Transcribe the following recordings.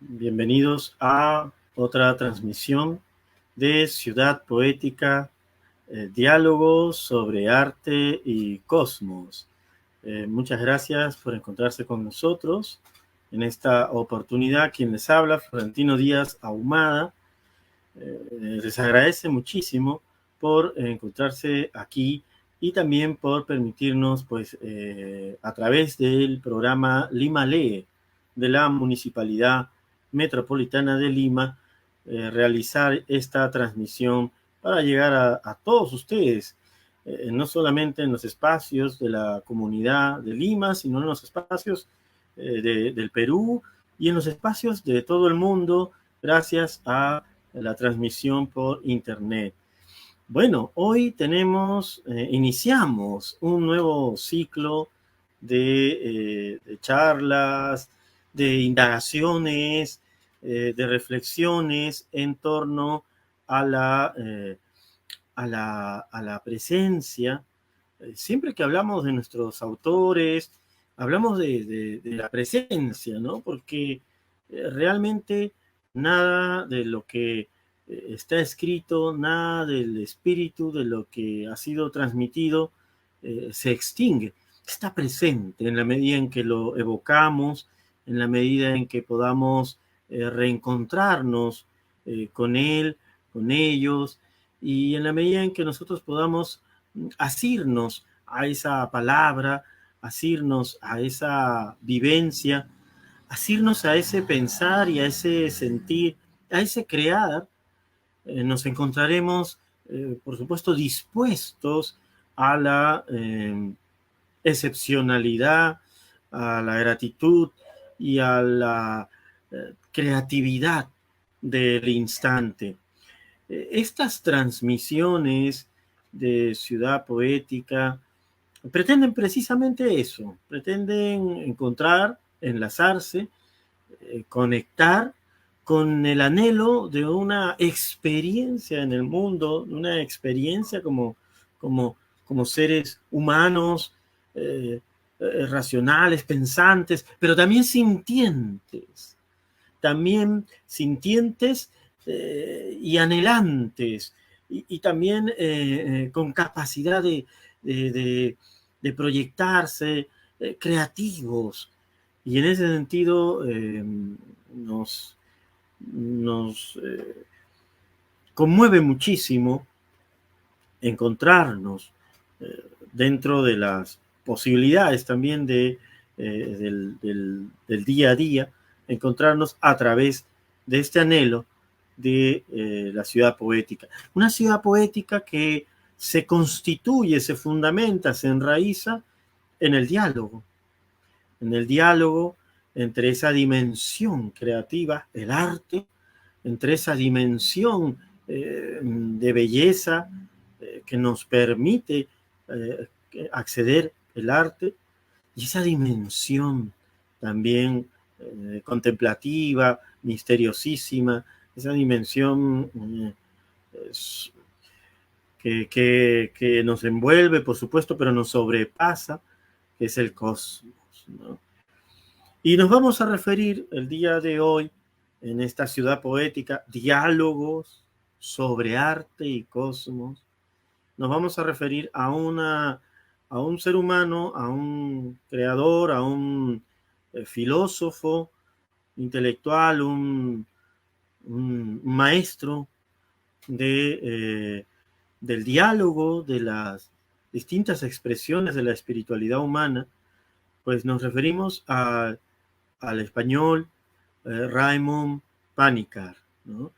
Bienvenidos a otra transmisión de Ciudad Poética, diálogos sobre arte y cosmos. Muchas gracias por encontrarse con nosotros en esta oportunidad. Quien les habla, Florentino Díaz Ahumada, les agradece muchísimo por encontrarse aquí y también por permitirnos, pues, a través del programa Lima Lee de la Municipalidad Metropolitana de Lima, realizar esta transmisión para llegar a todos ustedes, no solamente en los espacios de la comunidad de Lima, sino en los espacios del Perú y en los espacios de todo el mundo, gracias a la transmisión por internet. Bueno, hoy iniciamos un nuevo ciclo de charlas, de indagaciones, de reflexiones en torno a la presencia. Siempre que hablamos de nuestros autores, hablamos de la presencia, ¿no? Porque realmente nada de lo que está escrito, nada del espíritu de lo que ha sido transmitido se extingue. Está presente en la medida en que lo evocamos, en la medida en que podamos reencontrarnos con él, con ellos, y en la medida en que nosotros podamos asirnos a esa palabra, asirnos a esa vivencia, asirnos a ese pensar y a ese sentir, a ese crear, nos encontraremos, por supuesto, dispuestos a la excepcionalidad, a la gratitud y a la creatividad del instante. Estas transmisiones de Ciudad Poética pretenden precisamente eso, pretenden encontrar, enlazarse, conectar con el anhelo de una experiencia en el mundo, una experiencia como seres humanos, racionales, pensantes, pero también sintientes y anhelantes, y también con capacidad de proyectarse, creativos. Y en ese sentido nos conmueve muchísimo encontrarnos dentro de las posibilidades también del día a día, encontrarnos a través de este anhelo de la ciudad poética. Una ciudad poética que se constituye, se fundamenta, se enraiza en el diálogo entre esa dimensión creativa, el arte, entre esa dimensión de belleza que nos permite acceder el arte, y esa dimensión también contemplativa, misteriosísima, esa dimensión que nos envuelve, por supuesto, pero nos sobrepasa, que es el cosmos, ¿no? Y nos vamos a referir el día de hoy, en esta ciudad poética, diálogos sobre arte y cosmos. Nos vamos a referir a un ser humano, a un creador, a un filósofo, intelectual, un maestro del diálogo, de las distintas expresiones de la espiritualidad humana. Pues nos referimos al español Raymond Panikkar, ¿no?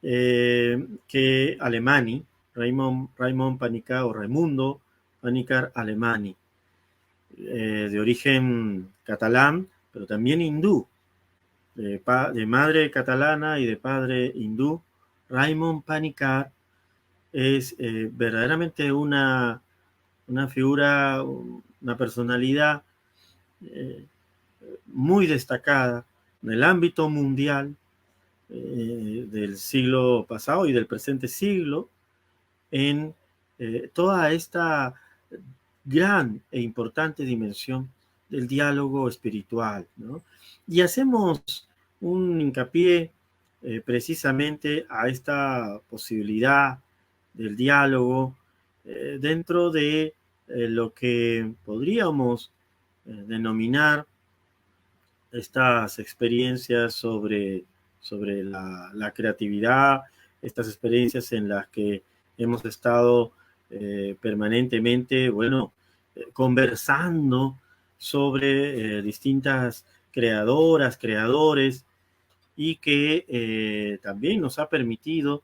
Que Alemani, Raymond Panikkar o Raimundo Panikkar Alemani, de origen catalán, pero también hindú, de madre catalana y de padre hindú. Raymond Panikkar es verdaderamente una figura, una personalidad muy destacada en el ámbito mundial del siglo pasado y del presente siglo, en toda esta gran e importante dimensión del diálogo espiritual, ¿no? Y hacemos un hincapié precisamente a esta posibilidad del diálogo dentro de lo que podríamos denominar estas experiencias sobre la creatividad, estas experiencias en las que hemos estado permanentemente, bueno, conversando sobre distintas creadoras, creadores, y que también nos ha permitido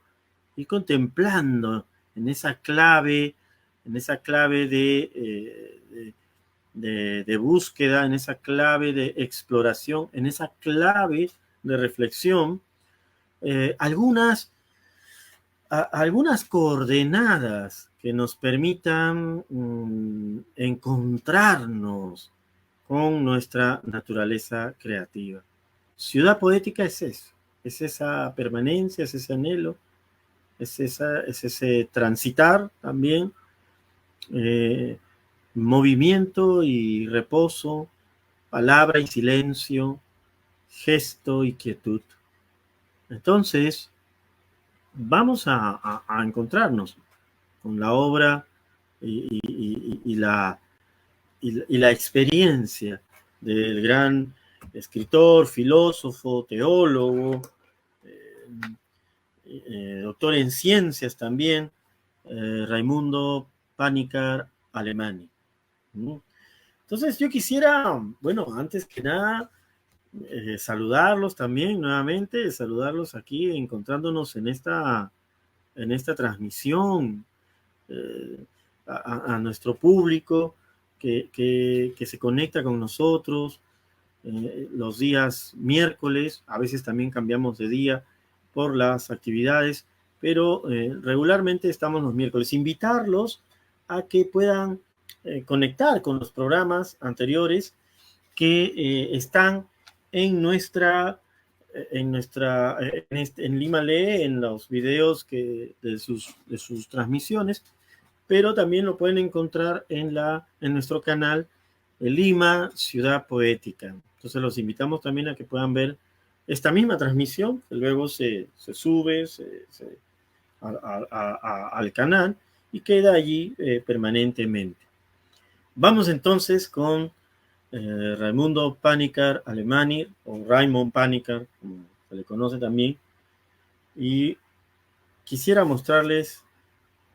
ir contemplando en esa clave de búsqueda, en esa clave de exploración, en esa clave de reflexión, algunas coordenadas que nos permitan encontrarnos con nuestra naturaleza creativa. Ciudad poética es eso, es esa permanencia, es ese anhelo, es ese transitar también, movimiento y reposo, palabra y silencio, gesto y quietud. Entonces, vamos a encontrarnos con la obra y la experiencia del gran escritor, filósofo, teólogo, doctor en ciencias también, Raimundo Panikkar Alemany. Entonces yo quisiera, bueno, antes que nada, saludarlos también nuevamente, saludarlos aquí encontrándonos en esta transmisión, a nuestro público que se conecta con nosotros los días miércoles, a veces también cambiamos de día por las actividades, pero regularmente estamos los miércoles. Invitarlos a que puedan conectar con los programas anteriores que están en en Lima Lee, en los videos de sus transmisiones, pero también lo pueden encontrar en nuestro canal Lima Ciudad Poética. Entonces los invitamos también a que puedan ver esta misma transmisión, que luego se sube al canal y queda allí permanentemente. Vamos entonces con Raimundo Panikkar Alemany, o Raymond Panikkar, como se le conoce también, y quisiera mostrarles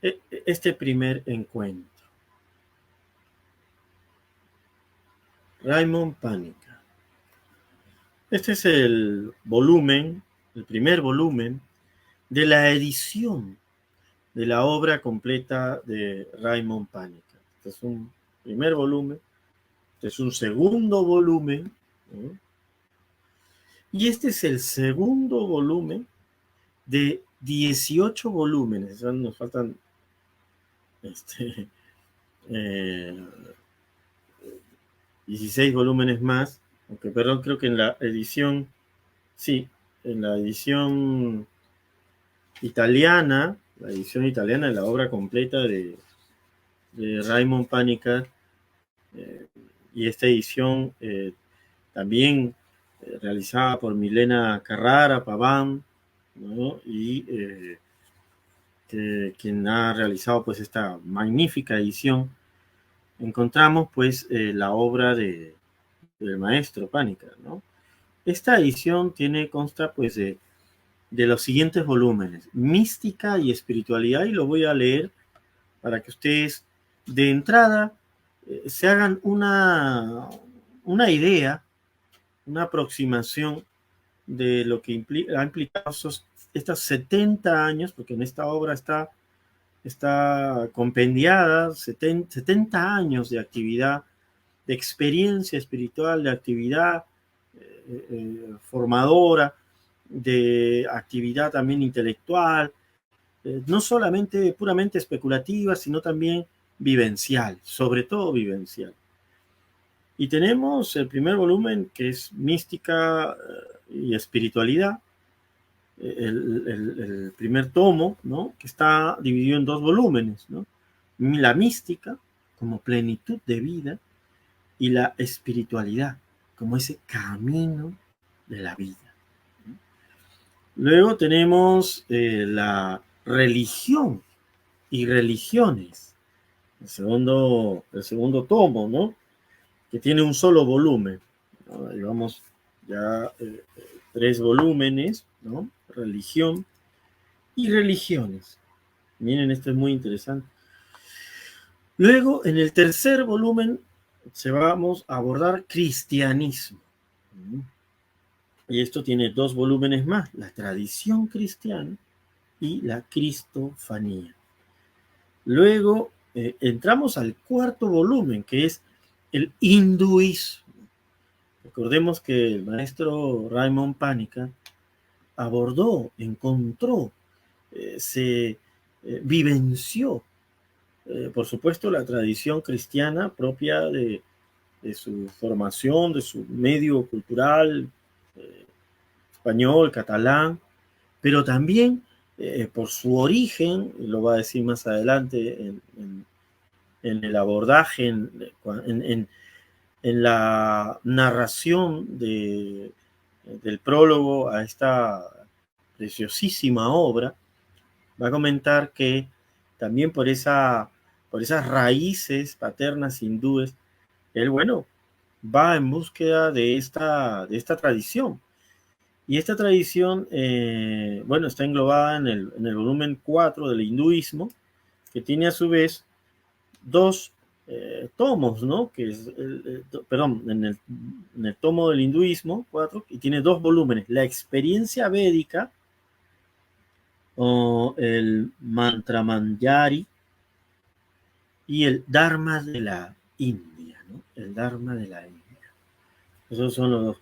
este primer encuentro. Raymond Panikkar. Este es el primer volumen de la edición de la obra completa de Raymond Panikkar. Este es un primer volumen, este es un segundo volumen, ¿no? Y este es el segundo volumen de 18 volúmenes. O sea, nos faltan 16 volúmenes más, aunque perdón, creo que en la edición italiana, de la obra completa de Raymond Panikkar, y esta edición también realizada por Milena Carrara Paván, ¿no? Y quien ha realizado pues esta magnífica edición, encontramos pues la obra del maestro Panikkar, ¿no? Esta edición consta pues de los siguientes volúmenes: Mística y Espiritualidad, y lo voy a leer para que ustedes de entrada se hagan una idea, una aproximación de lo que ha implicado estos 70 años, porque en esta obra está compendiada 70 años de actividad, de experiencia espiritual, de actividad formadora, de actividad también intelectual, no solamente puramente especulativa, sino también vivencial, sobre todo vivencial. Y tenemos el primer volumen, que es Mística y Espiritualidad, el primer tomo, ¿no? Que está dividido en dos volúmenes, ¿no? La mística como plenitud de vida y la espiritualidad como ese camino de la vida. Luego tenemos la religión y religiones, el segundo tomo, ¿no? Que tiene un solo volumen, ¿no? Ahí vamos ya 3 volúmenes, ¿no? Religión y religiones. Miren, esto es muy interesante. Luego, en el tercer volumen, vamos a abordar cristianismo. Y esto tiene 2 volúmenes más, la tradición cristiana y la cristofanía. Luego entramos al cuarto volumen, que es el hinduismo. Recordemos que el maestro Raymond Panikkar abordó, encontró, se vivenció, por supuesto, la tradición cristiana propia de su formación, de su medio cultural, español, catalán, pero también por su origen, lo va a decir más adelante en el abordaje, en la narración del prólogo a esta preciosísima obra, va a comentar que también por esas raíces paternas hindúes, él, bueno, va en búsqueda de esta tradición. Y esta tradición, bueno, está englobada en el volumen 4 del hinduismo, que tiene a su vez 2 tomos, ¿no? Que es, perdón, en el tomo del hinduismo 4, y tiene 2 volúmenes, la experiencia védica, o el Mantramanjari, y el Dharma de la India, ¿no? El Dharma de la India. Esos son los 2.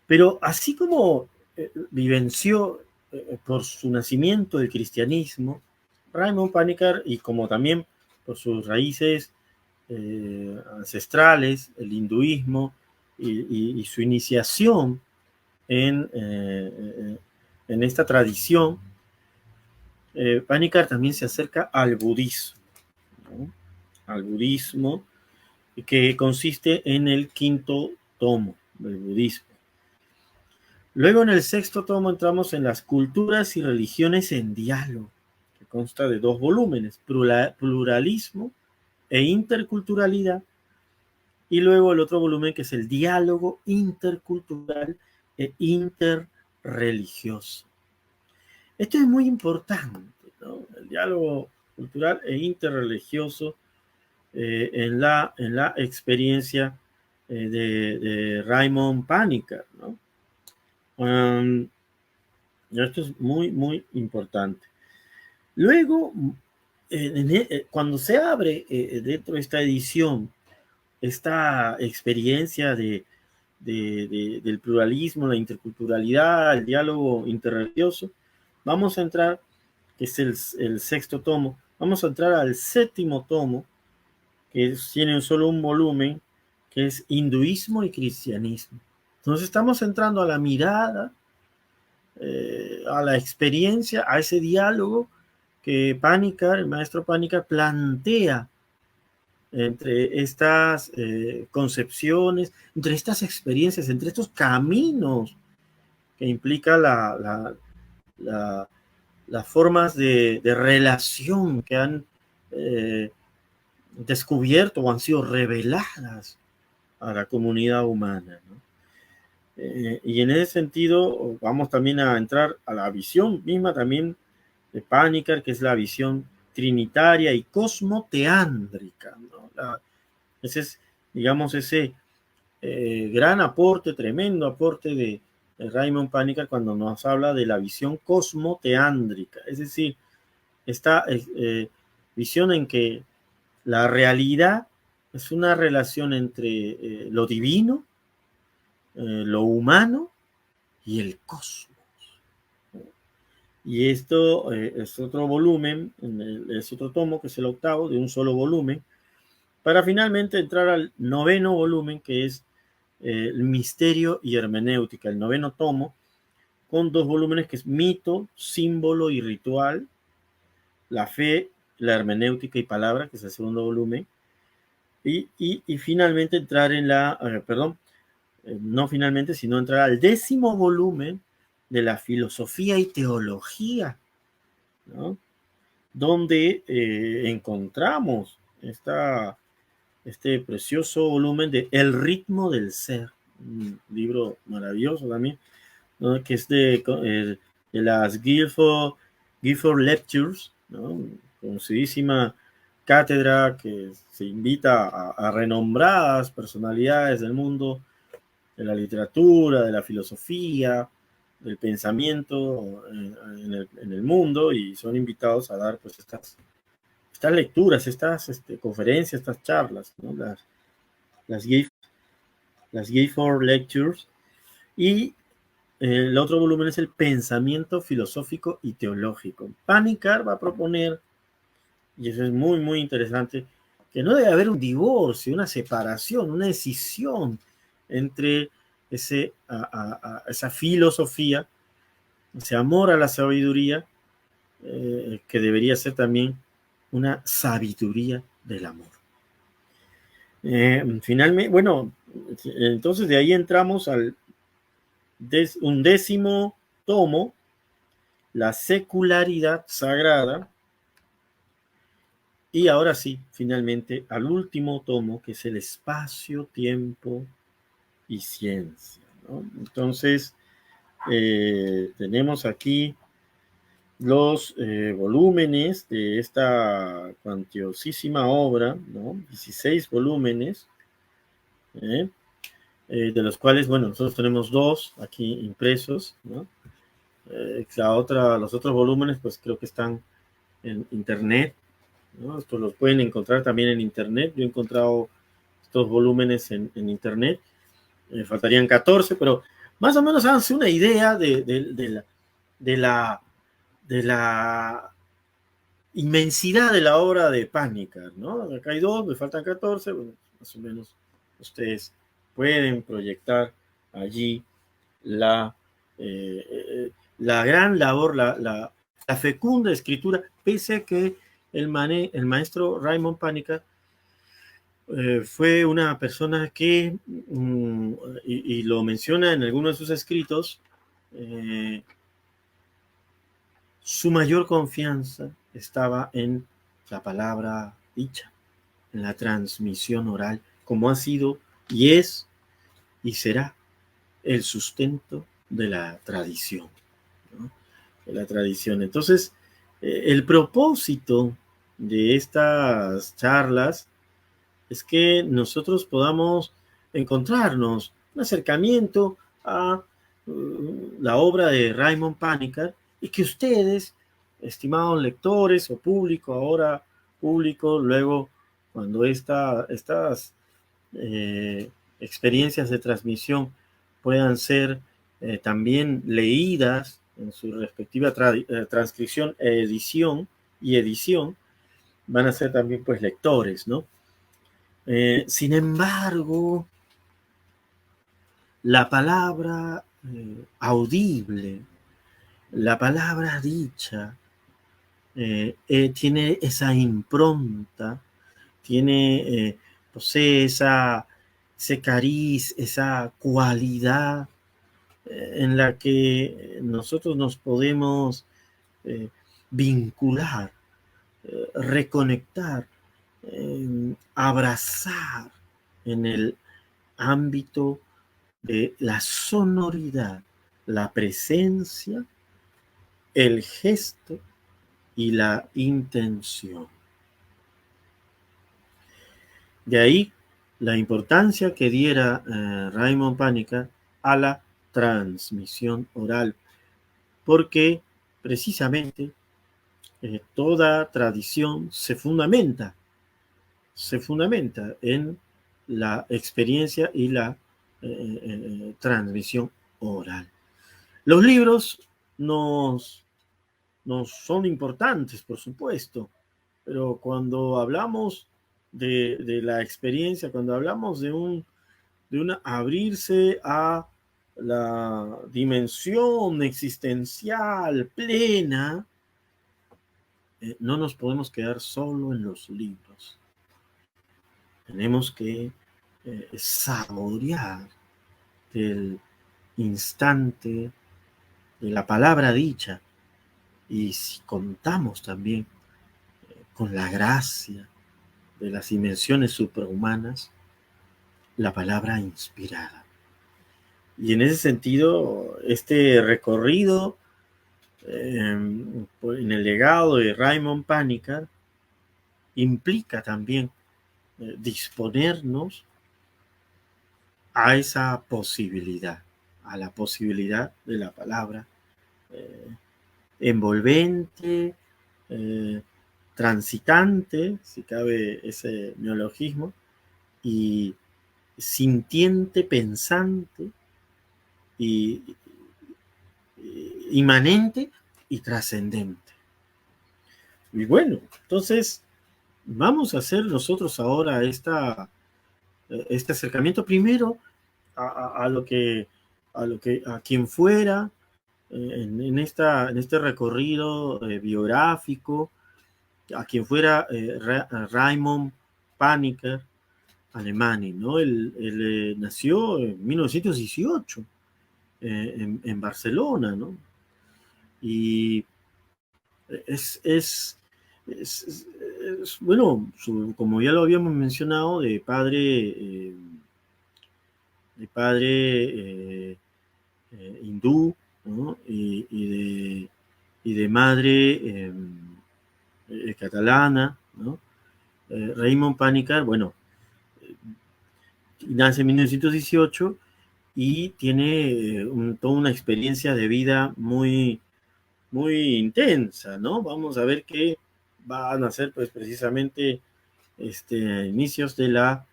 Pero así como vivenció por su nacimiento el cristianismo, Raymond Panikkar, y como también por sus raíces ancestrales, el hinduismo y su iniciación en esta tradición, Panikkar también se acerca al budismo, ¿no? Al budismo, que consiste en el quinto tomo del budismo. Luego, en el sexto tomo, entramos en las culturas y religiones en diálogo, que consta de 2 volúmenes, pluralismo e interculturalidad, y luego el otro volumen, que es el diálogo intercultural e interreligioso. Esto es muy importante, ¿no? El diálogo cultural e interreligioso en la experiencia de Raymond Panikkar, ¿no? Esto es muy, muy importante. Luego, cuando se abre dentro de esta edición, esta experiencia del pluralismo, la interculturalidad, el diálogo interreligioso, vamos a entrar, que es el sexto tomo, vamos a entrar al séptimo tomo, que tiene solo un volumen, que es hinduismo y cristianismo. Entonces estamos entrando a la mirada, a la experiencia, a ese diálogo que Panikkar, el maestro Panikkar, plantea entre estas concepciones, entre estas experiencias, entre estos caminos que implica las formas de relación que han descubierto o han sido reveladas a la comunidad humana, ¿no? Y en ese sentido vamos también a entrar a la visión misma también de Panikkar, que es la visión trinitaria y cosmoteándrica, ¿no? Ese es, digamos, ese gran aporte, tremendo aporte de Raymond Panikkar cuando nos habla de la visión cosmoteándrica, es decir, esta visión en que la realidad es una relación entre lo divino, lo humano y el cosmos. Y esto es otro volumen, es otro tomo, que es el octavo, de un solo volumen, para finalmente entrar al noveno volumen, que es el misterio y hermenéutica, el noveno tomo, con 2 volúmenes, que es mito, símbolo y ritual, la fe, la hermenéutica y palabra, que es el segundo volumen, y finalmente entrar en no finalmente, sino entrar al 10º volumen de la filosofía y teología, ¿no? Donde encontramos este precioso volumen de El ritmo del ser, un libro maravilloso también, ¿no? Que es de las Gifford Lectures, ¿no? Conocidísima cátedra que se invita a renombradas personalidades del mundo, de la literatura, de la filosofía, del pensamiento en el mundo, y son invitados a dar pues estas lecturas, estas conferencias, estas charlas, ¿no? Las, las Gifford Lectures. Y el otro volumen es el pensamiento filosófico y teológico. Panikkar va a proponer, y eso es muy, muy interesante, que no debe haber un divorcio, una separación, una escisión entre esa filosofía, ese amor a la sabiduría, que debería ser también una sabiduría del amor. Finalmente, bueno, entonces de ahí entramos al undécimo tomo, la secularidad sagrada, y ahora sí, finalmente, al último tomo, que es el espacio, tiempo y ciencia, ¿no? Entonces, tenemos aquí los volúmenes de esta cuantiosísima obra, ¿no? 16 volúmenes, ¿eh? De los cuales, bueno, nosotros tenemos 2 aquí impresos, ¿no? Los otros volúmenes, pues creo que están en internet, ¿no? Estos los pueden encontrar también en internet. Yo he encontrado estos volúmenes en internet. Faltarían 14, pero más o menos háganse una idea de la inmensidad de la obra de Panikkar, ¿no? Acá hay 2, me faltan 14, bueno, más o menos ustedes pueden proyectar allí la, la gran labor, la fecunda escritura, pese a que el maestro Raymond Panikkar fue una persona que, y lo menciona en algunos de sus escritos, su mayor confianza estaba en la palabra dicha, en la transmisión oral, como ha sido y es y será el sustento de la tradición, ¿no? De la tradición. Entonces, el propósito de estas charlas es que nosotros podamos encontrarnos un acercamiento a la obra de Raymond Panikkar, y que ustedes, estimados lectores o público, ahora público, luego cuando estas eh, experiencias de transmisión puedan ser también leídas en su respectiva transcripción, edición, van a ser también pues lectores, ¿no? Sin embargo, la palabra audible, la palabra dicha, tiene esa impronta, posee ese cariz, esa cualidad en la que nosotros nos podemos eh, vincular, reconectar, abrazar en el ámbito de la sonoridad, la presencia, el gesto y la intención. De ahí la importancia que diera Raymond Panikkar a la transmisión oral, porque precisamente toda tradición se fundamenta en la experiencia y la transmisión oral. Los libros nos son importantes, por supuesto, pero cuando hablamos de la experiencia, cuando hablamos de un abrirse a la dimensión existencial plena, no nos podemos quedar solo en los libros. Tenemos que saborear el instante de la palabra dicha, y si contamos también con la gracia de las dimensiones suprahumanas, la palabra inspirada. Y en ese sentido, este recorrido en el legado de Raymond Panikkar implica también disponernos a esa posibilidad, a la posibilidad de la palabra envolvente, transitante, si cabe ese neologismo, y sintiente, pensante, y inmanente y trascendente. Y bueno, entonces vamos a hacer nosotros ahora este acercamiento primero a a quien fuera en este recorrido biográfico, a quien fuera Raymond Panikkar, alemán, ¿no? Él nació en 1918 en Barcelona, ¿no? Y es, es, bueno, como ya lo habíamos mencionado, de padre hindú, ¿no? Y de madre catalana, ¿no? Raymond Panikkar, bueno, nace en 1918 y tiene toda una experiencia de vida muy intensa, ¿no? Vamos a ver qué van a ser, pues, precisamente inicios de la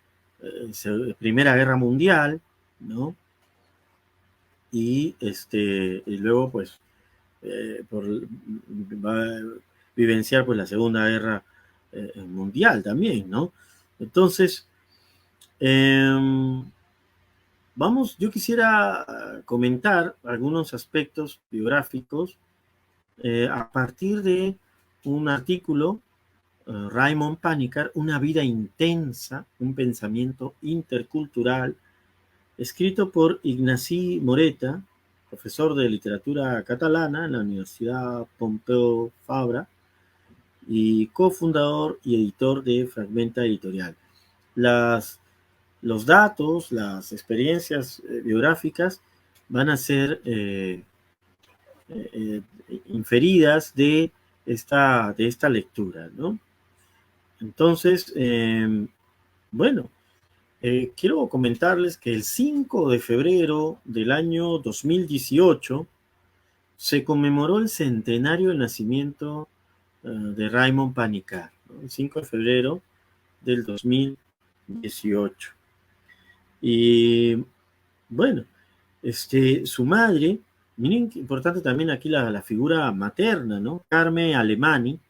Primera Guerra Mundial, ¿no? Y luego, pues, va a vivenciar, pues, la Segunda Guerra Mundial también, ¿no? Entonces, yo quisiera comentar algunos aspectos biográficos a partir de un artículo, Raymond Panikkar, Una vida intensa, un pensamiento intercultural, escrito por Ignací Moreta, profesor de literatura catalana en la Universidad Pompeu Fabra y cofundador y editor de Fragmenta Editorial. Los datos, las experiencias biográficas van a ser inferidas de esta lectura, ¿no? Entonces, bueno, quiero comentarles que el 5 de febrero del año 2018 se conmemoró el centenario del nacimiento de Raymond Panikkar, ¿no? El 5 de febrero del 2018. Y bueno, su madre, miren que importante también aquí la figura materna, ¿no? Carme Alemany,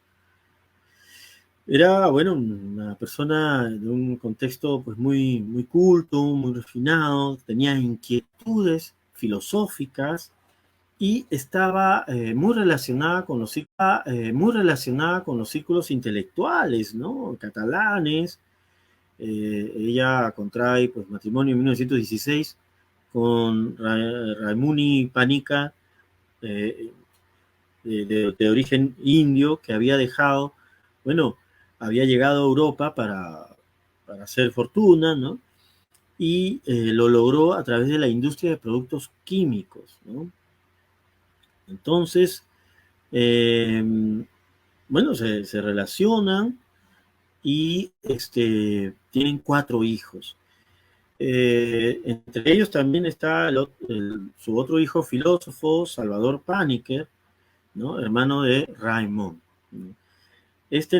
era, bueno, una persona de un contexto pues muy culto, muy refinado, tenía inquietudes filosóficas y estaba muy relacionada con los círculos intelectuales, ¿no? Catalanes. Ella contrae pues, matrimonio en 1916 con Raimuni Panikkar, eh, de origen indio, que había dejado, bueno, había llegado a Europa para hacer fortuna, ¿no? Y lo logró a través de la industria de productos químicos, ¿no? Entonces, bueno, se relacionan y tienen 4 hijos. Entre ellos también está su otro hijo filósofo, Salvador Panikkar, ¿no? Hermano de Raymond, ¿no?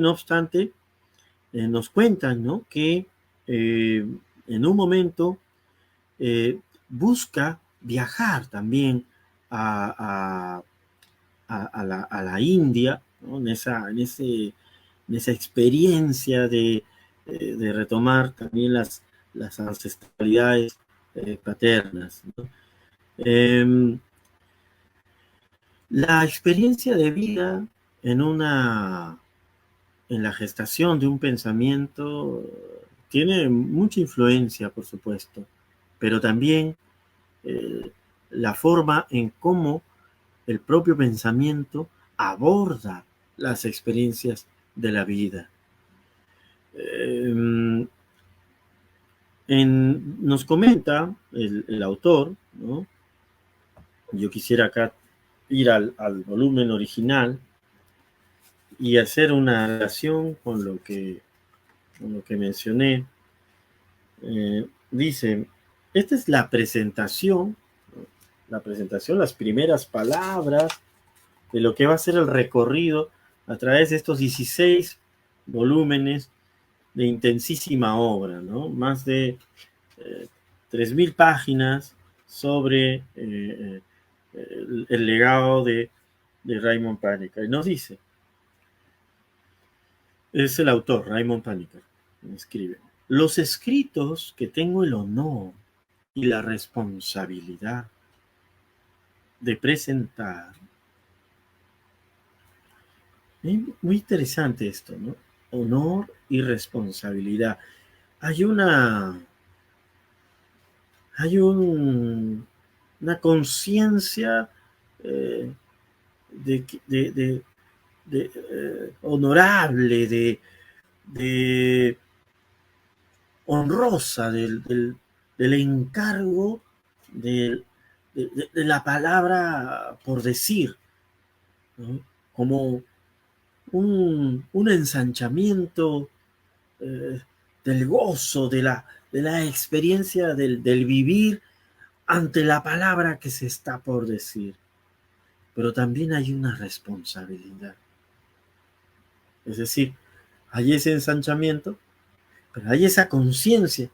No obstante, nos cuentan, ¿no? Que en un momento busca viajar también a, a la India, ¿no? En esa experiencia de retomar también las ancestralidades paternas, ¿no? La experiencia de vida en en la gestación de un pensamiento tiene mucha influencia, por supuesto, pero también la forma en cómo el propio pensamiento aborda las experiencias de la vida. Nos comenta el autor, ¿no? Yo quisiera acá ir al volumen original y hacer una relación con lo que mencioné. Dice, esta es la presentación, las primeras palabras de lo que va a ser el recorrido a través de estos 16 volúmenes de intensísima obra, ¿no? Más de 3.000 páginas sobre el legado de Raymond Panikkar. Y nos dice, es el autor, Raymond Panikkar, escribe, los escritos que tengo el honor y la responsabilidad de presentar. Muy interesante esto, ¿no? Honor y responsabilidad. Hay una conciencia honorable, de honrosa del encargo de la palabra por decir, ¿no? Como un ensanchamiento del gozo, de la experiencia del vivir ante la palabra que se está por decir. Pero también hay una responsabilidad. Es decir, hay ese ensanchamiento, pero hay esa conciencia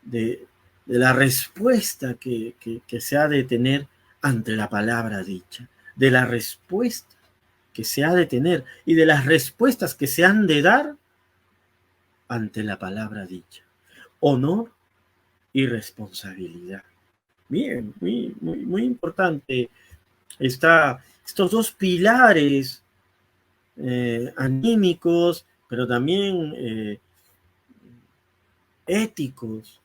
de la respuesta que se ha de tener ante la palabra dicha, de la respuesta que se ha de tener y de las respuestas que se han de dar ante la palabra dicha. Honor y responsabilidad. Bien, muy importante. Estos dos pilares anímicos, pero también éticos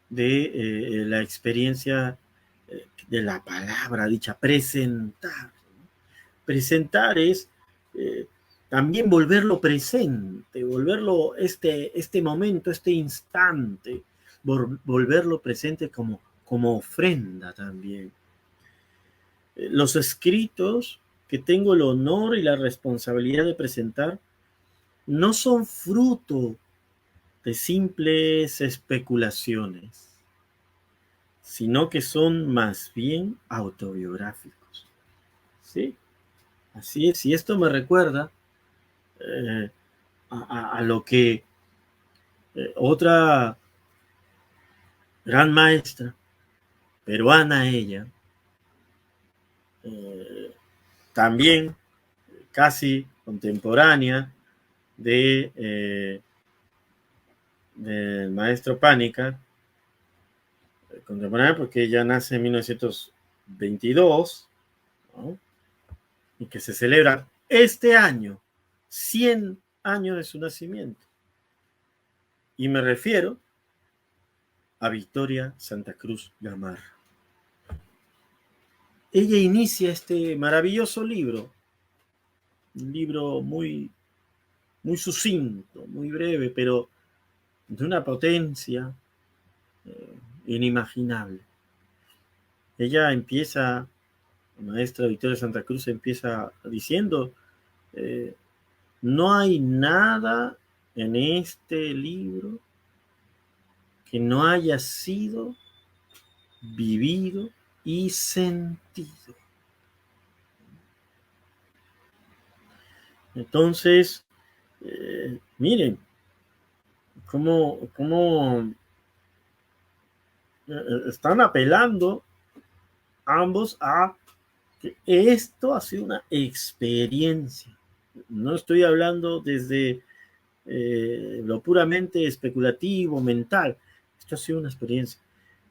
de la experiencia de la palabra dicha, presentar. Presentar es también volverlo presente, volverlo este momento, este instante, volverlo presente como ofrenda también. Los escritos que tengo el honor y la responsabilidad de presentar no son fruto de simples especulaciones, sino que son más bien autobiográficos. ¿Sí? Así es, y esto me recuerda a lo que otra gran maestra, peruana ella, también casi contemporánea del maestro Panikkar, contemporánea porque ella nace en 1922, ¿no? Y que se celebra este año, 100 años de su nacimiento. Y me refiero a Victoria Santa Cruz Gamarra. Ella inicia este maravilloso libro, un libro muy sucinto, muy breve, pero de una potencia inimaginable. Ella empieza, la maestra Victoria Santa Cruz empieza diciendo, no hay nada en este libro que no haya sido vivido y sentido. Entonces, miren, cómo están apelando ambos a que esto ha sido una experiencia. No estoy hablando desde lo puramente especulativo, mental. Esto ha sido una experiencia.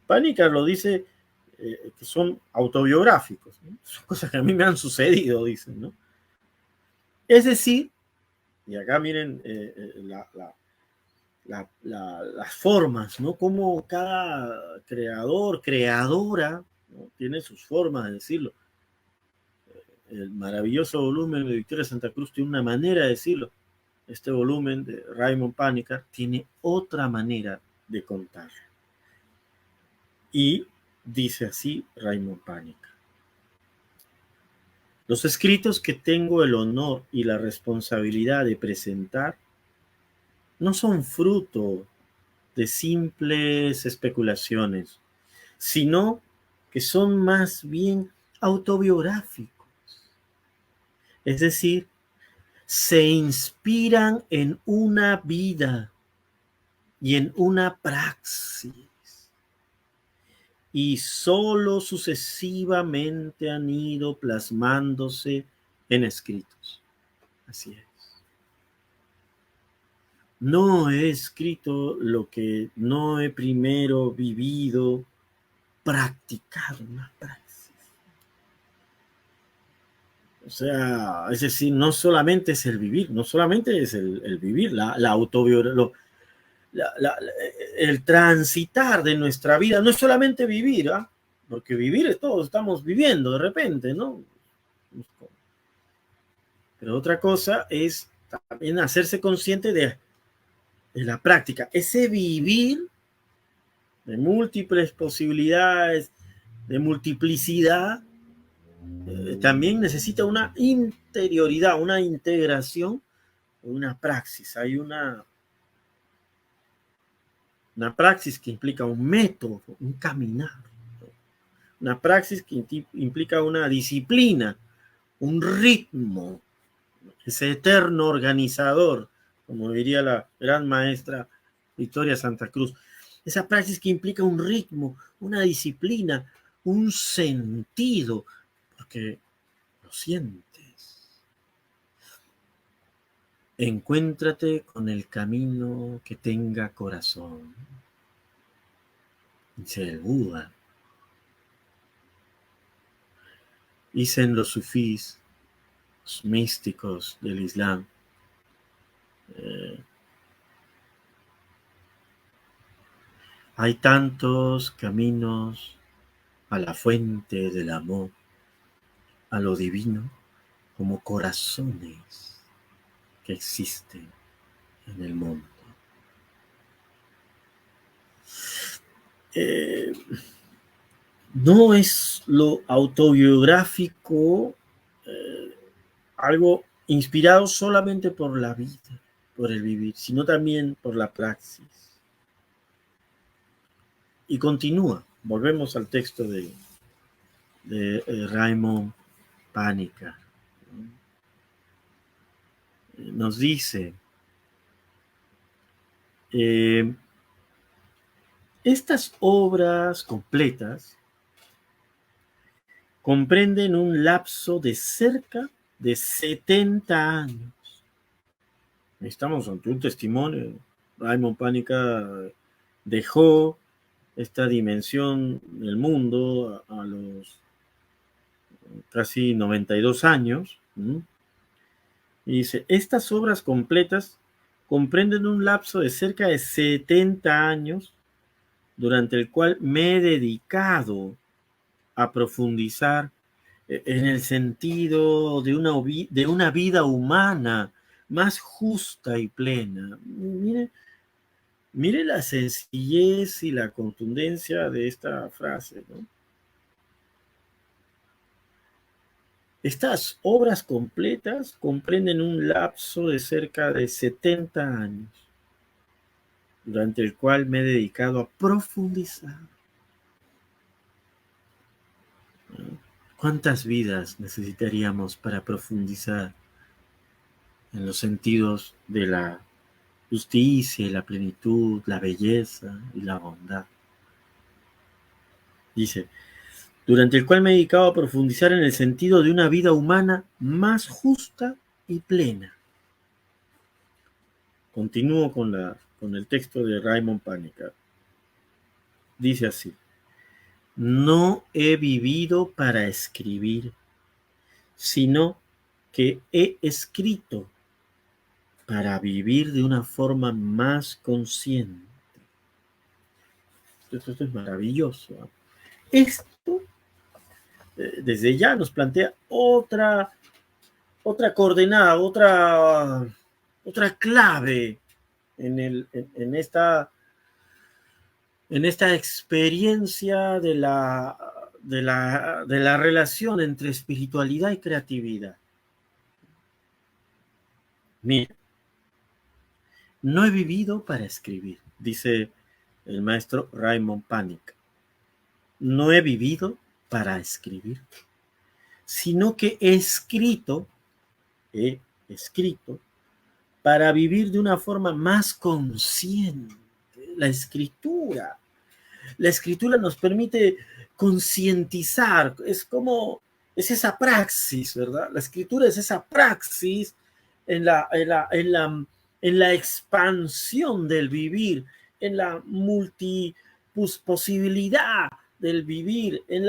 Panikkar lo dice que son autobiográficos, ¿no? Son cosas que a mí me han sucedido, dicen, ¿no? Es decir, y acá miren las formas, ¿no? Como cada creador, creadora, ¿no? Tiene sus formas de decirlo. el maravilloso volumen de Victoria Santa Cruz tiene una manera de decirlo. Este volumen de Raymond Panikkar tiene otra manera de contar. Y dice así Raymond Panikkar: los escritos que tengo el honor y la responsabilidad de presentar no son fruto de simples especulaciones, sino que son más bien autobiográficos. Es decir, se inspiran en una vida y en una praxis, y solo sucesivamente han ido plasmándose en escritos. Así es. No he escrito lo que no he primero vivido, practicado una praxis. O sea, es decir, no solamente es el vivir, no solamente es el vivir, la autobiografía, el transitar de nuestra vida, no es solamente vivir, ¿eh? Porque vivir es todo, estamos viviendo de repente, ¿no? Pero otra cosa es también hacerse consciente de la práctica, ese vivir de múltiples posibilidades, de multiplicidad, también necesita una interioridad, una integración, una praxis. Hay una praxis que implica un método, un caminar. Una praxis que implica una disciplina, un ritmo, ese eterno organizador, como diría la gran maestra Victoria Santa Cruz. Esa praxis que implica un ritmo, una disciplina, un sentido, porque lo sientes. Encuéntrate con el camino que tenga corazón, dice el Buda. Dicen los sufís, los místicos del Islam, hay tantos caminos a la fuente del amor, a lo divino, como corazones que existen en el mundo. No es lo autobiográfico algo inspirado solamente por la vida, por el vivir, sino también por la praxis. Y continúa, volvemos al texto de Raymond Panikkar. Nos dice, estas obras completas comprenden un lapso de cerca de 70 años. Estamos ante un testimonio. Raymond Panikkar dejó esta dimensión del mundo a los casi 92 años. Y dice, estas obras completas comprenden un lapso de cerca de 70 años durante el cual me he dedicado a profundizar en el sentido de una vida humana más justa y plena. Mire la sencillez y la contundencia de esta frase, ¿no? Estas obras completas comprenden un lapso de cerca de 70 años, durante el cual me he dedicado a profundizar. ¿Cuántas vidas necesitaríamos para profundizar en los sentidos de la justicia y la plenitud, la belleza y la bondad? Dice, durante el cual me he dedicado a profundizar en el sentido de una vida humana más justa y plena. Continúo con el texto de Raymond Panikkar. Dice así, no he vivido para escribir, sino que he escrito para vivir de una forma más consciente. Esto es maravilloso. Esto desde ya nos plantea otra coordenada, otra clave en esta experiencia de la relación entre espiritualidad y creatividad. Mira, no he vivido para escribir, dice el maestro Raymond Panic. No he vivido para escribir, sino que he escrito para vivir de una forma más consciente. La escritura nos permite concientizar, es esa praxis, ¿verdad? La escritura es esa praxis en la expansión del vivir, en la multiposibilidad del vivir, en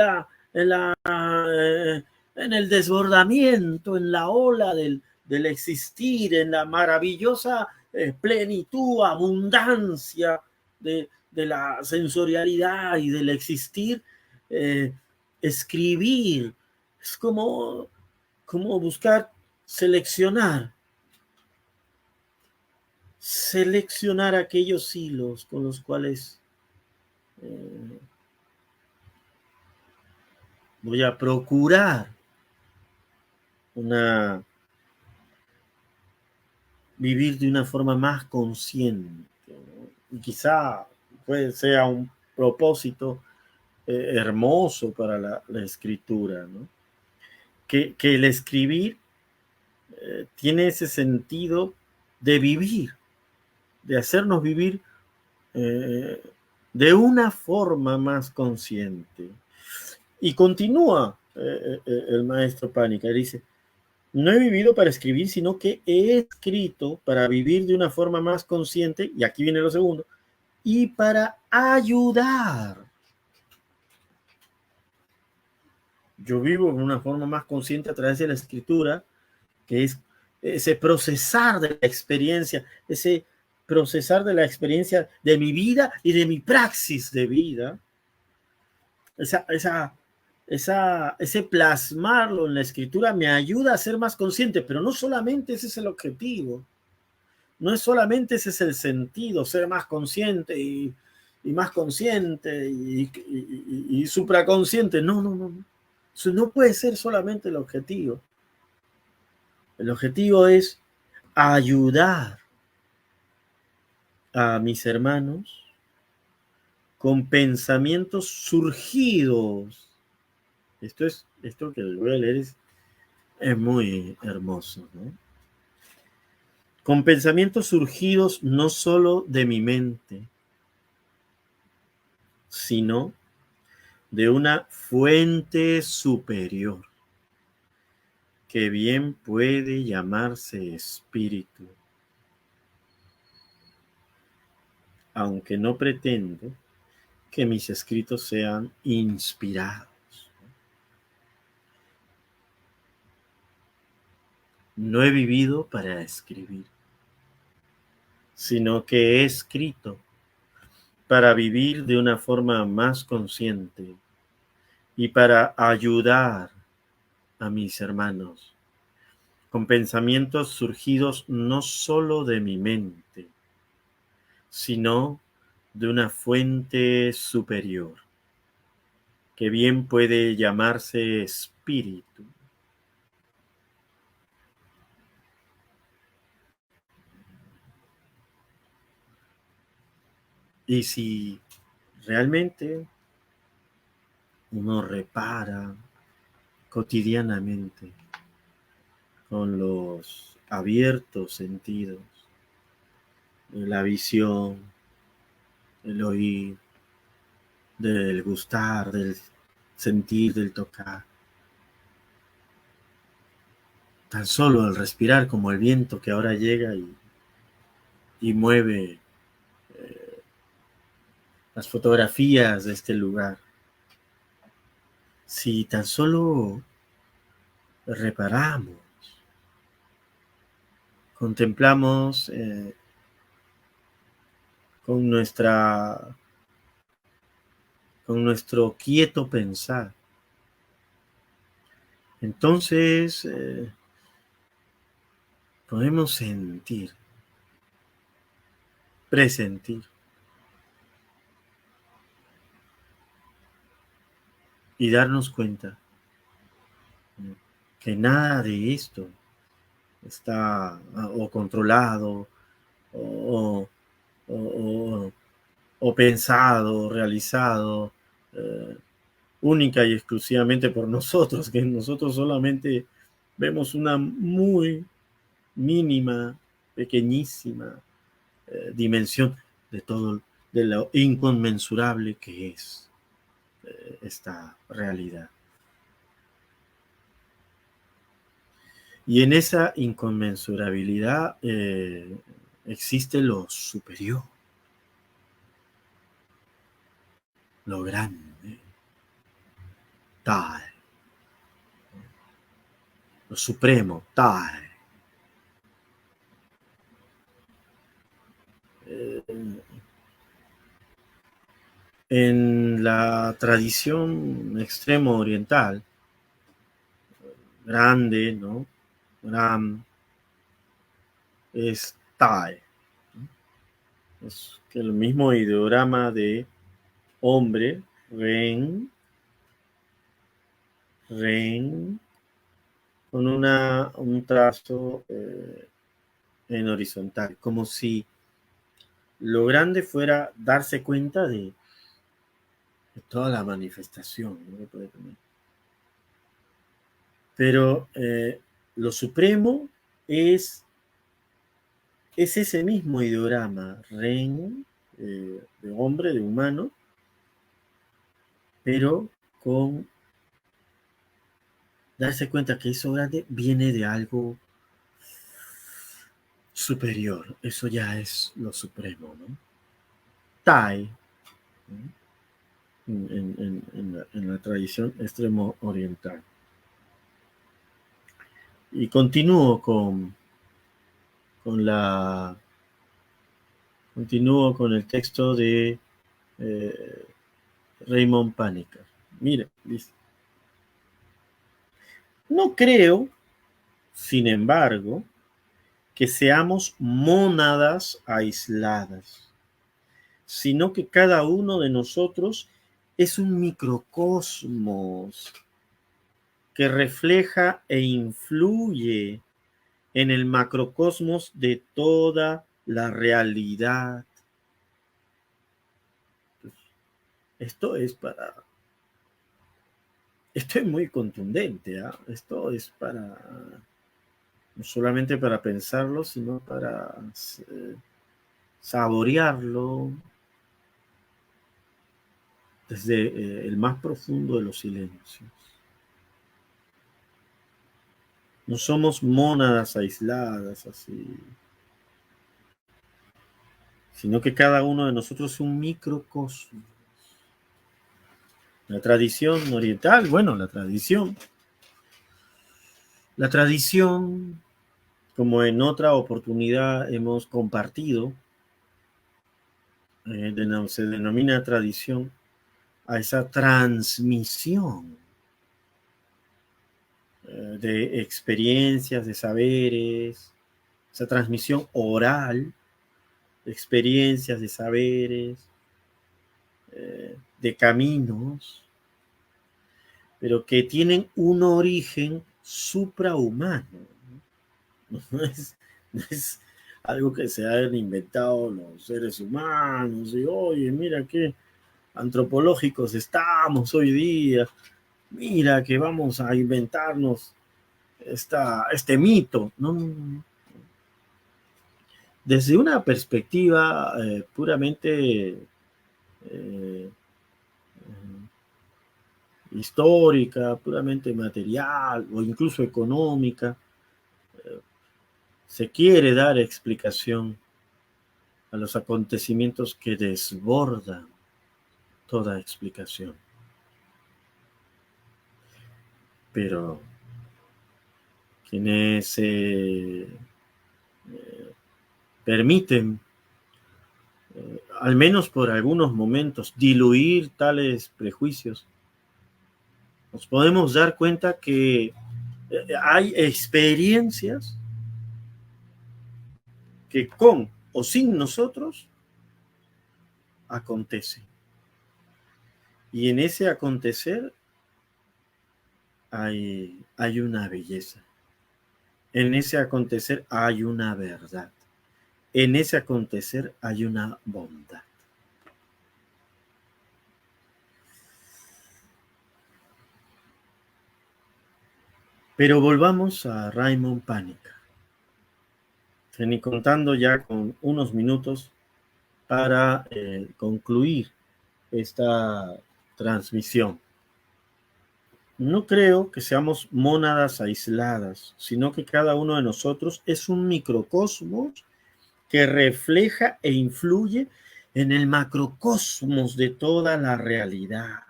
el desbordamiento, en la ola del existir, en la maravillosa plenitud, abundancia de la sensorialidad y del existir. Escribir es como buscar seleccionar aquellos hilos con los cuales voy a procurar vivir de una forma más consciente, ¿no? Y quizá sea un propósito hermoso para la escritura, ¿no? Que el escribir tiene ese sentido de vivir, de hacernos vivir de una forma más consciente. Y continúa el maestro Pánica, dice: no he vivido para escribir, sino que he escrito para vivir de una forma más consciente, y aquí viene lo segundo, y para ayudar. Yo vivo de una forma más consciente a través de la escritura, que es ese procesar de la experiencia, de mi vida y de mi praxis de vida, ese plasmarlo en la escritura me ayuda a ser más consciente, pero no solamente ese es el objetivo, no es solamente ese es el sentido, ser más consciente y más consciente y supraconsciente, no, eso no puede ser solamente el objetivo. El objetivo es ayudar a mis hermanos con pensamientos surgidos. Esto que les voy a leer es muy hermoso, ¿no? Con pensamientos surgidos no solo de mi mente, sino de una fuente superior, que bien puede llamarse espíritu, aunque no pretendo que mis escritos sean inspirados. No he vivido para escribir, sino que he escrito para vivir de una forma más consciente y para ayudar a mis hermanos con pensamientos surgidos no solo de mi mente, sino de una fuente superior, que bien puede llamarse espíritu. Y si realmente uno repara cotidianamente con los abiertos sentidos, la visión, el oír, del gustar, del sentir, del tocar, tan solo el respirar como el viento que ahora llega y mueve las fotografías de este lugar. Si tan solo reparamos, contemplamos con nuestro quieto pensar Entonces, podemos sentir, presentir y darnos cuenta que nada de esto está o controlado o, o, o, o pensado, realizado única y exclusivamente por nosotros, que nosotros solamente vemos una muy mínima, pequeñísima dimensión de todo, de lo inconmensurable que es esta realidad. Y en esa inconmensurabilidad existe lo superior, lo grande, tal, lo supremo, tal. En la tradición extremo oriental, grande, ¿no? Ram es Tae. Es que el mismo ideograma de hombre, Ren, con un trazo en horizontal, como si lo grande fuera darse cuenta de toda la manifestación, ¿no? Que puede tener. Pero lo supremo es ese mismo ideograma, Ren, de hombre, de humano, pero con darse cuenta que eso grande viene de algo superior. Eso ya es lo supremo, ¿no? Tai, ¿no? En la tradición extremo oriental. Y continúo con continúo con el texto de eh, Raymond Panikkar. Mire, dice, no creo, sin embargo, que seamos mónadas aisladas, sino que cada uno de nosotros es un microcosmos que refleja e influye en el macrocosmos de toda la realidad. Esto es muy contundente, ¿eh? Esto es no solamente para pensarlo, sino para saborearlo desde el más profundo de los silencios. No somos mónadas aisladas así, sino que cada uno de nosotros es un microcosmos. La tradición oriental, bueno, la tradición, como en otra oportunidad hemos compartido, se denomina tradición a esa transmisión de experiencias, de saberes, esa transmisión oral de experiencias, de saberes, de caminos, pero que tienen un origen suprahumano. No es, no es algo que se hayan inventado los seres humanos y oye, mira qué antropológicos estamos hoy día, mira que vamos a inventarnos este mito. No, no, no. Desde una perspectiva puramente eh, histórica, puramente material o incluso económica, se quiere dar explicación a los acontecimientos que desbordan toda explicación. Pero quienes permiten, al menos por algunos momentos, diluir tales prejuicios, nos podemos dar cuenta que Hay experiencias que con o sin nosotros acontecen. Y en ese acontecer hay una belleza. En ese acontecer hay una verdad. En ese acontecer hay una bondad. Pero volvamos a Raymond Panikkar. Ni contando ya con unos minutos para concluir esta transmisión. No creo que seamos mónadas aisladas, sino que cada uno de nosotros es un microcosmos que refleja e influye en el macrocosmos de toda la realidad.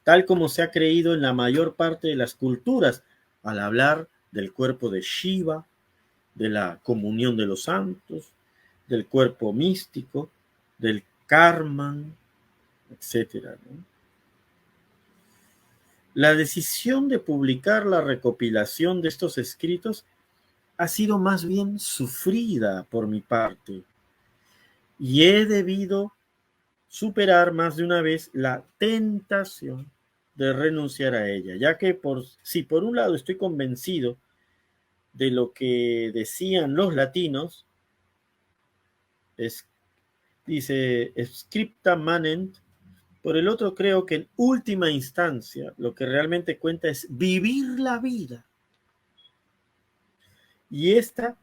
Tal como se ha creído en la mayor parte de las culturas, al hablar del cuerpo de Shiva, de la comunión de los santos, del cuerpo místico, del Karman, etc. La decisión de publicar la recopilación de estos escritos ha sido más bien sufrida por mi parte y he debido superar más de una vez la tentación de renunciar a ella, ya que si por un lado estoy convencido de lo que decían los latinos, dice scripta manent, por el otro creo que en última instancia lo que realmente cuenta es vivir la vida. Y esta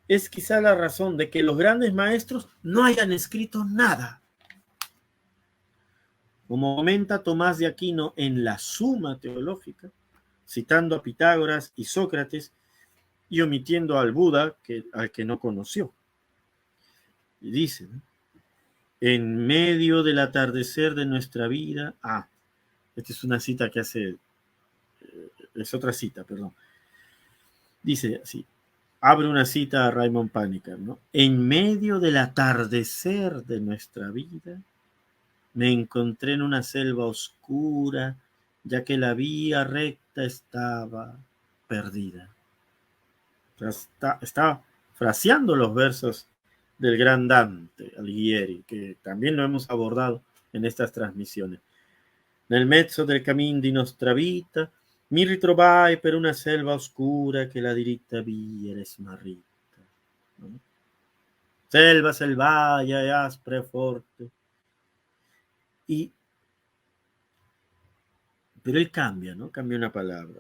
es quizá la razón de que los grandes maestros no hayan escrito nada. Como comenta Tomás de Aquino en la Suma Teológica, citando a Pitágoras y Sócrates y omitiendo al Buda, al que no conoció. Y dice, ¿no? En medio del atardecer de nuestra vida, esta es una cita que hace, es otra cita, perdón. Dice así, abre una cita a Raymond Panikkar, ¿no? En medio del atardecer de nuestra vida, me encontré en una selva oscura, ya que la vía recta estaba perdida. Está fraseando los versos del gran Dante Alighieri, que también lo hemos abordado en estas transmisiones. Nel mezzo del cammin di nostra vita, mi ritrovai per una selva oscura che la diritta via era smarrita. ¿No? Selva selvaggia e aspra e forte. Pero él cambia, ¿no? Cambia una palabra.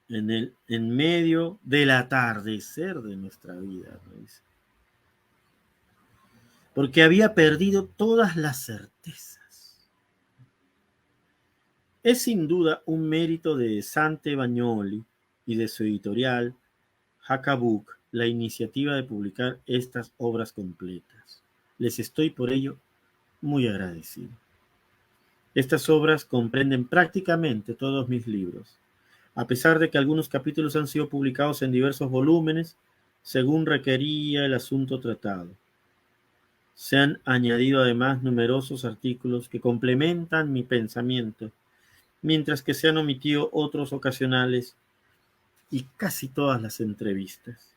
En medio del atardecer de nuestra vida, ¿no? Dice. Porque había perdido todas las certezas. Es sin duda un mérito de Sante Bagnoli y de su editorial Hacabook la iniciativa de publicar estas obras completas. Les estoy por ello muy agradecido. Estas obras comprenden prácticamente todos mis libros, a pesar de que algunos capítulos han sido publicados en diversos volúmenes, según requería el asunto tratado. Se han añadido además numerosos artículos que complementan mi pensamiento, mientras que se han omitido otros ocasionales y casi todas las entrevistas.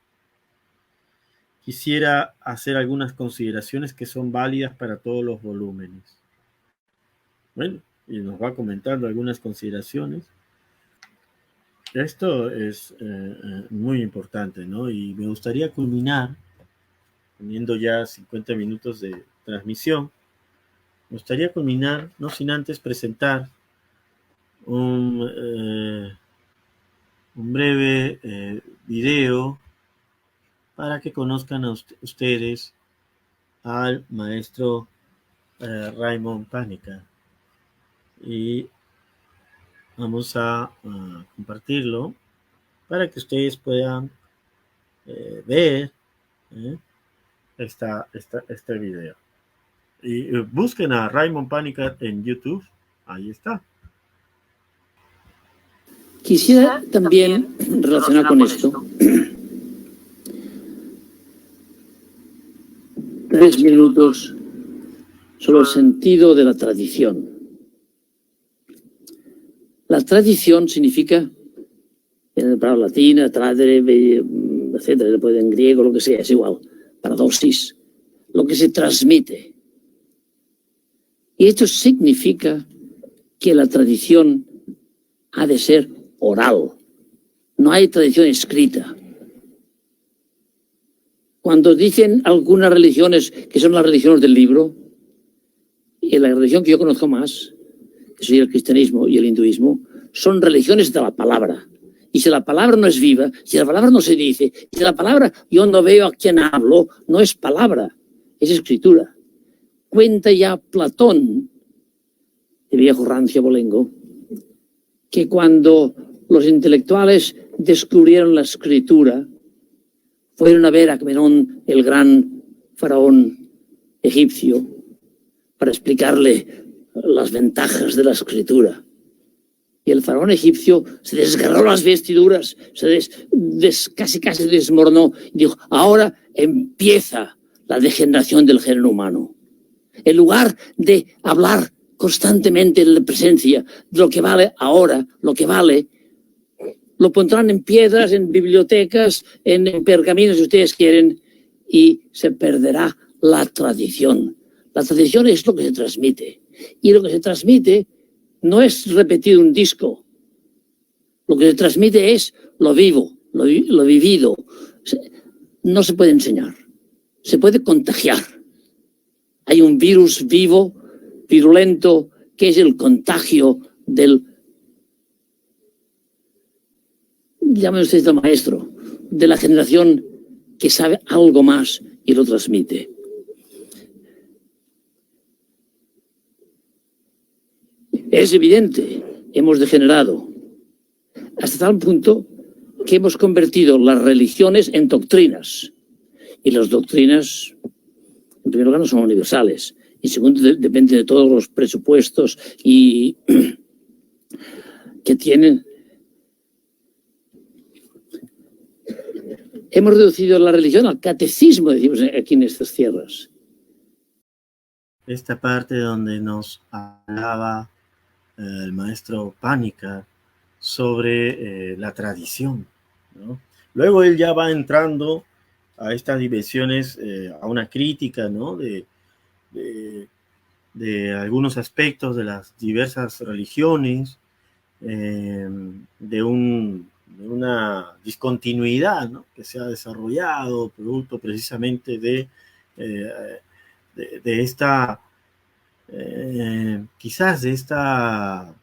Quisiera hacer algunas consideraciones que son válidas para todos los volúmenes. Bueno, y nos va comentando algunas consideraciones. Esto es muy importante, ¿no? Y me gustaría culminar, teniendo ya 50 minutos de transmisión, me gustaría culminar, no sin antes presentar un breve video para que conozcan a ustedes al maestro Raymond Panikkar. Y vamos a compartirlo para que ustedes puedan ver este video. Y busquen a Raymond Panikkar en YouTube. Ahí está. Quisiera también relacionar con esto 3 minutos sobre el sentido de la tradición. La tradición significa, en la palabra latina, tradere, etcétera, en griego, lo que sea, es igual, paradosis, lo que se transmite. Y esto significa que la tradición ha de ser oral. No hay tradición escrita. Cuando dicen algunas religiones que son las religiones del libro, y la religión que yo conozco más, que soy el cristianismo y el hinduismo, son religiones de la palabra. Y si la palabra no es viva, si la palabra no se dice, si la palabra yo no veo a quien hablo, no es palabra, es escritura. Cuenta ya Platón, el viejo rancio abolengo, que cuando los intelectuales descubrieron la escritura, fueron a ver a Agamenón, el gran faraón egipcio, para explicarle las ventajas de la escritura. Y el faraón egipcio se desgarró las vestiduras, casi desmoronó y dijo, ahora empieza la degeneración del género humano. En lugar de hablar constantemente en la presencia de lo que vale ahora, lo que vale, lo pondrán en piedras, en bibliotecas, en pergaminos, si ustedes quieren, y se perderá la tradición. La tradición es lo que se transmite. Y lo que se transmite no es repetir un disco. Lo que se transmite es lo vivo, lo vivido. No se puede enseñar. Se puede contagiar. Hay un virus vivo, virulento, que es el contagio del, llámenlo ustedes el maestro, de la generación que sabe algo más y lo transmite. Es evidente, hemos degenerado hasta tal punto que hemos convertido las religiones en doctrinas. Y las doctrinas, en primer lugar, no son universales. Y segundo, depende de todos los presupuestos y que tienen. Hemos reducido la religión al catecismo, decimos aquí en estas tierras. Esta parte donde nos hablaba el maestro Panikkar sobre la tradición, ¿no? Luego él ya va entrando a estas dimensiones, a una crítica, ¿no? de algunos aspectos de las diversas religiones, de una discontinuidad, ¿no? Que se ha desarrollado producto precisamente de esta quizás de esta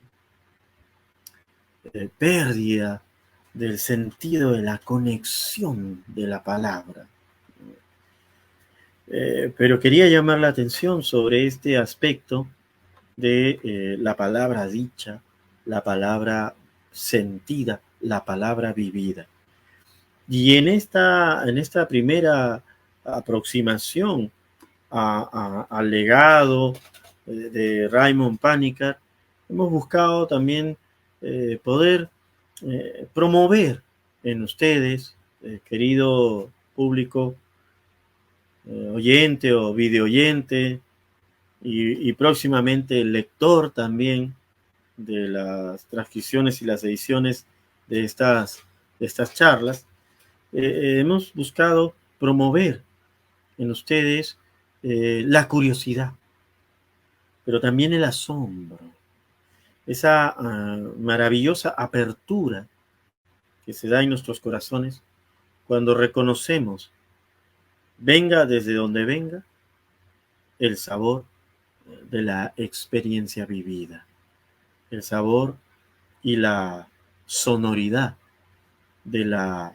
pérdida del sentido de la conexión de la palabra. Pero quería llamar la atención sobre este aspecto de la palabra dicha, la palabra sentida, la palabra vivida. Y en esta primera aproximación al legado de Raymond Panikkar, hemos buscado también poder promover en ustedes, querido público oyente o videoyente, y próximamente el lector también de las transcripciones y las ediciones de estas charlas, hemos buscado promover en ustedes la curiosidad, pero también el asombro, esa maravillosa apertura que se da en nuestros corazones cuando reconocemos, venga desde donde venga, el sabor de la experiencia vivida, el sabor y la sonoridad de la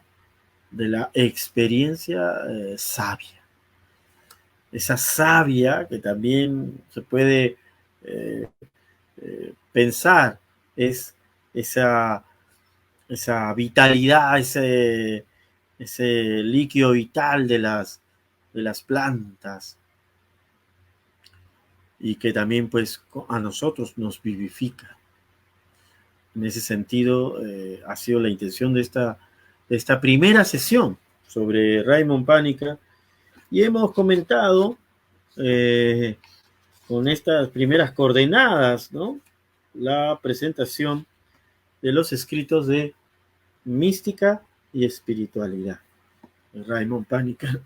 experiencia sabia. Esa savia que también se puede pensar, es esa vitalidad, ese líquido vital de las plantas, y que también pues a nosotros nos vivifica. En ese sentido ha sido la intención de esta primera sesión sobre Raymond Panikkar, y hemos comentado con estas primeras coordenadas, ¿no?, la presentación de los escritos de mística y espiritualidad. Raymond Panikkar.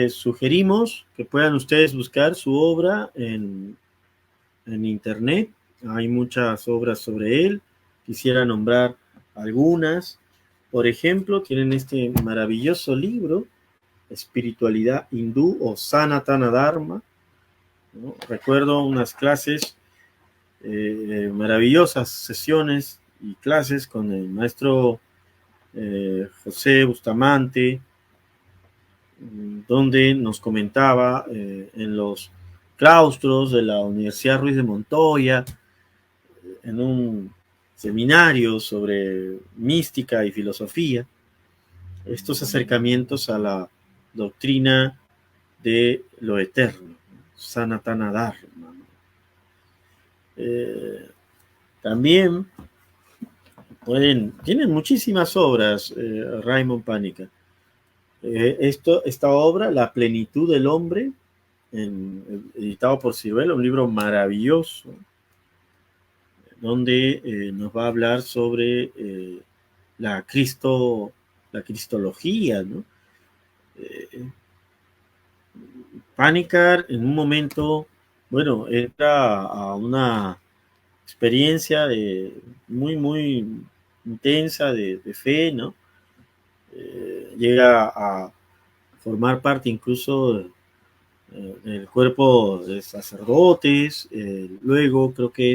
Sugerimos que puedan ustedes buscar su obra en internet. Hay muchas obras sobre él. Quisiera nombrar algunas. Por ejemplo, tienen este maravilloso libro, Espiritualidad Hindú o Sanatana Dharma, ¿no? Recuerdo unas clases, maravillosas sesiones y clases con el maestro José Bustamante, donde nos comentaba en los claustros de la Universidad Ruiz de Montoya, en un seminario sobre mística y filosofía, estos acercamientos a la doctrina de lo eterno, Sanatana Dharma. También tienen muchísimas obras, Raymond Panikkar. Esta obra, La plenitud del hombre, editado por Ciruela, un libro maravilloso, donde nos va a hablar sobre la cristología, ¿no? Panikkar en un momento, bueno, entra a una experiencia muy, muy intensa de fe, ¿no? Llega a formar parte incluso del cuerpo de sacerdotes, luego creo que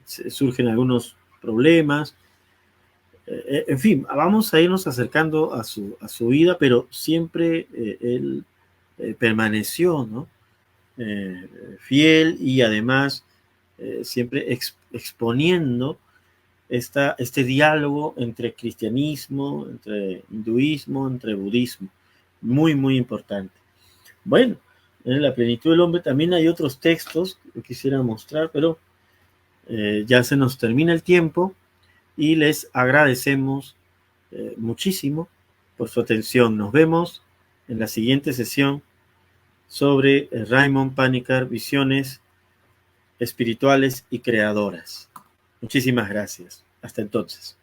surgen algunos problemas. En fin, vamos a irnos acercando a su vida, pero siempre él permaneció, ¿no? Fiel y además siempre exponiendo este diálogo entre cristianismo, entre hinduismo, entre budismo, muy, muy importante. Bueno, en La plenitud del hombre también hay otros textos que quisiera mostrar, pero ya se nos termina el tiempo y les agradecemos muchísimo por su atención. Nos vemos en la siguiente sesión sobre Raymond Panikkar, visiones espirituales y creadoras. Muchísimas gracias. Hasta entonces.